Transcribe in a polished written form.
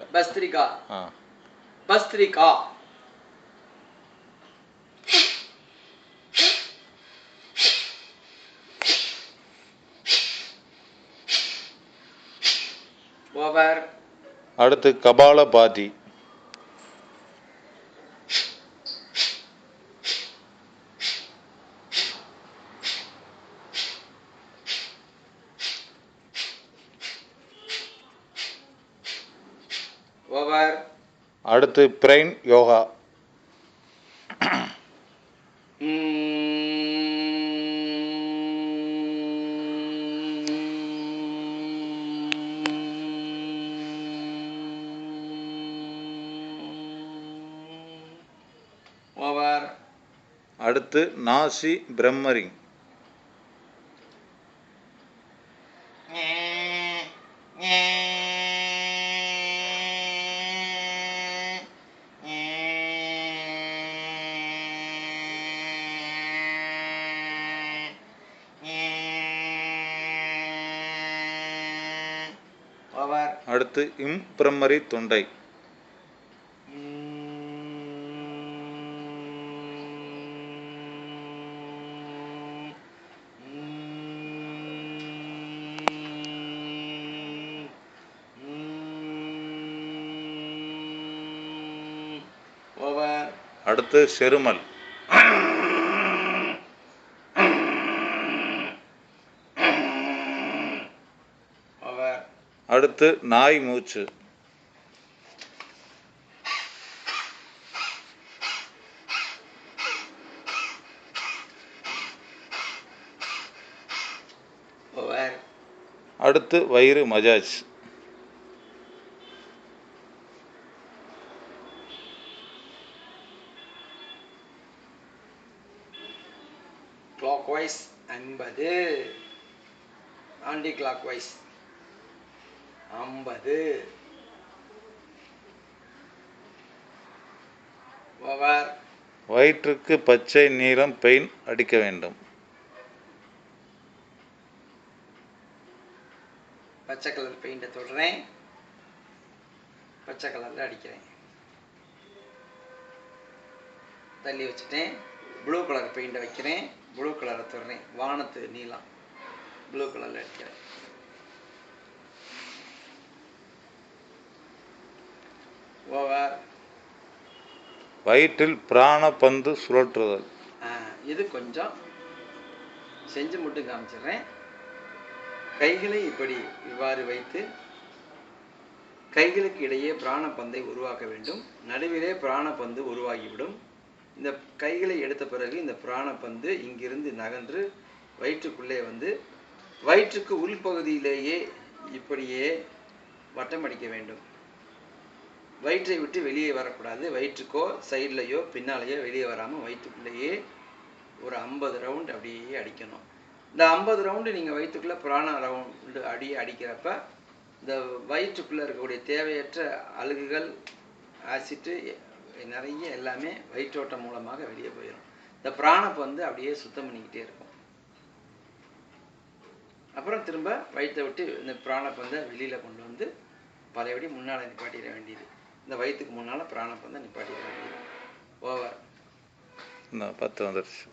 பஸ்திரிகா. ஆ bhastrika. Over. அடுத்து Kapalbhati. Over. அடுத்து brain yoga. Over. அடுத்து நாசி பிரம்மரிங். ஓவர். அடுத்து இம்பிரமரி தொண்டை. ஓவர். அடுத்து செருமல். ஓவர். அடுத்து நாய் மூச்சு. ஓவர். அடுத்து வயிறு மஜாஜ். clockwise 50, anti clockwise 50. ஓவர். வயிற்றுக்கு பச்சை நீலம் பெயிண்ட் அடிக்க வேண்டும். பச்சை கலர் பெயிண்டை தொடுறேன், பச்சை கலரில் அடிக்கிறேன், தள்ளி வச்சுட்டேன். ப்ளூ கலர் பெயிண்டை வைக்கிறேன், ப்ளூ கலரை தொடுறேன், வானத்து நீலம் ப்ளூ கலரில் அடிக்கிறேன். ஓவர். வயிற்றில் பிராண பந்து சுழற்றுதல். இது கொஞ்சம் செஞ்சு மட்டும் காமிச்சிடுறேன். கைகளை இப்படி இவ்வாறு வைத்து கைகளுக்கு இடையே பிராண பந்தை உருவாக்க வேண்டும். நடுவிலே பிராண பந்து உருவாகிவிடும். இந்த கைகளை எடுத்த பிறகு இந்த பிராண பந்து இங்கிருந்து நகன்று வயிற்றுக்குள்ளே வந்து வயிற்றுக்கு உள்பகுதியிலேயே இப்படியே வட்டம் அடிக்க வேண்டும். வயிற்றை விட்டு வெளியே வரக்கூடாது. வயிற்றுக்கோ சைட்லையோ பின்னாலேயோ வெளியே வராமல் வயிற்றுக்குள்ளேயே ஒரு 50 ரவுண்டு அப்படியே அடிக்கணும். இந்த 50 ரவுண்டு நீங்கள் வயிற்றுக்குள்ளே பிராண ரவுண்டு அடிக்கிறப்ப இந்த வயிற்றுக்குள்ளே இருக்கக்கூடிய தேவையற்ற அழுகுகள், ஆசிட்டு நிறைய எல்லாமே வயிற்றோட்டம் மூலமாக வெளியே போயிடும். இந்த பிராணப்பை வந்து அப்படியே சுத்தம் பண்ணிக்கிட்டே இருக்கும். அப்புறம் திரும்ப வயிற்றை விட்டு இந்த பிராணப்பந்தை வெளியில் கொண்டு வந்து பழையபடி முன்னால் நிப்பாட்டிட வேண்டியது. இந்த வயிற்றுக்கு முன்னால் பிராணப்பந்தை நிப்பாட்டிட வேண்டியது. ஓவர். 10 வந்துருச்சு.